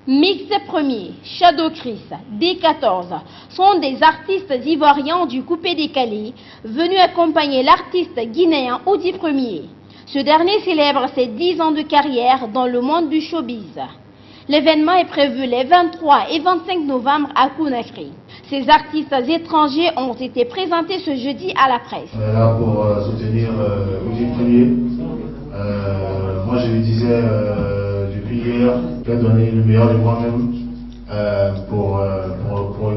Mix Premier, Shadow Chris, D14 sont des artistes ivoiriens du coupé-décalé venus accompagner l'artiste guinéen Oudi Premier. Ce dernier célèbre ses 10 ans de carrière dans le monde du showbiz. L'événement est prévu les 23 et 25 novembre à Conakry. Ces artistes étrangers ont été présentés ce jeudi à la presse. On est là pour soutenir Oudi Premier. Moi je lui disais depuis hier, je vais donner le meilleur de moi-même pour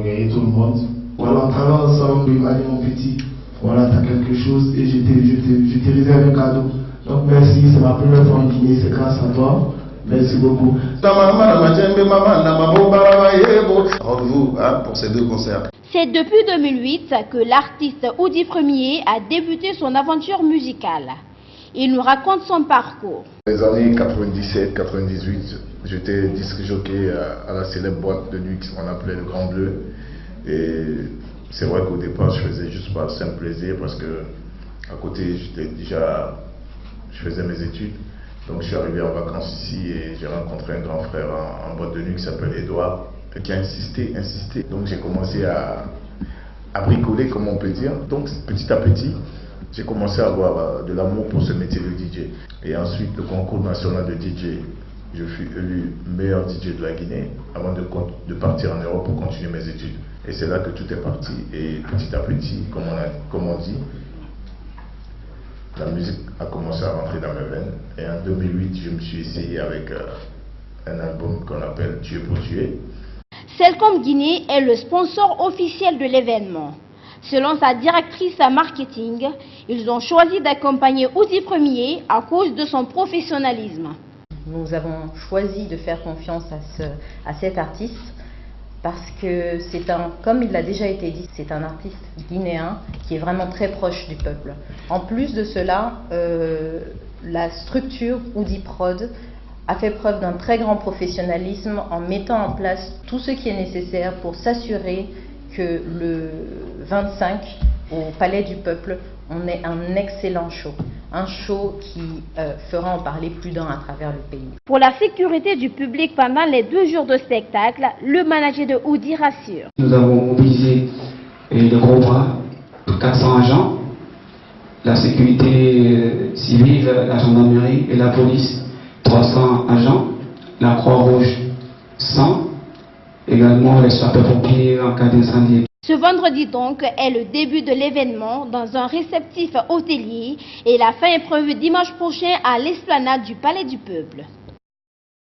gagner tout le monde. Voilà, en travaillant ensemble, allez mon petit, voilà, t'as quelque chose et je t'ai réservé un cadeau. Donc merci, c'est ma première fois en Guinée, c'est grâce à toi. Merci beaucoup. Rendez-vous pour ces 2 concerts. C'est depuis 2008 que l'artiste Oudi Premier a débuté son aventure musicale. Il nous raconte son parcours. Dans les années 97-98, j'étais disque jockey à la célèbre boîte de nuit qu'on appelait le Grand Bleu. Et c'est vrai qu'au départ, je faisais juste par simple plaisir parce que à côté, je faisais mes études. Donc je suis arrivé en vacances ici et j'ai rencontré un grand frère en boîte de nuit qui s'appelle Edouard, qui a insisté. Donc j'ai commencé à bricoler, comme on peut dire. Donc petit à petit, j'ai commencé à avoir de l'amour pour ce métier de DJ. Et ensuite, le concours national de DJ, je fus élu meilleur DJ de la Guinée avant de partir en Europe pour continuer mes études. Et c'est là que tout est parti. Et petit à petit, comme on dit, la musique a commencé à rentrer dans mes veines. Et en 2008, je me suis essayé avec un album qu'on appelle Tuer pour tuer. Celcom Guinée est le sponsor officiel de l'événement. Selon sa directrice marketing, ils ont choisi d'accompagner Oudi Premier à cause de son professionnalisme. Nous avons choisi de faire confiance à cet artiste parce que comme il l'a déjà été dit, c'est un artiste guinéen qui est vraiment très proche du peuple. En plus de cela, la structure Oudi Prod a fait preuve d'un très grand professionnalisme en mettant en place tout ce qui est nécessaire pour s'assurer que le 25 au Palais du Peuple, on ait un excellent show. Un show qui fera en parler plus d'un à travers le pays. Pour la sécurité du public pendant les 2 jours de spectacle, le manager de Oudi rassure. Nous avons mobilisé le gros bras, 400 agents, la sécurité civile, la gendarmerie et la police, 300 agents, la Croix-Rouge, 100, également les sapeurs-pompiers en cas d'incendie. Ce vendredi donc est le début de l'événement dans un réceptif hôtelier et la fin est prévue dimanche prochain à l'esplanade du Palais du Peuple.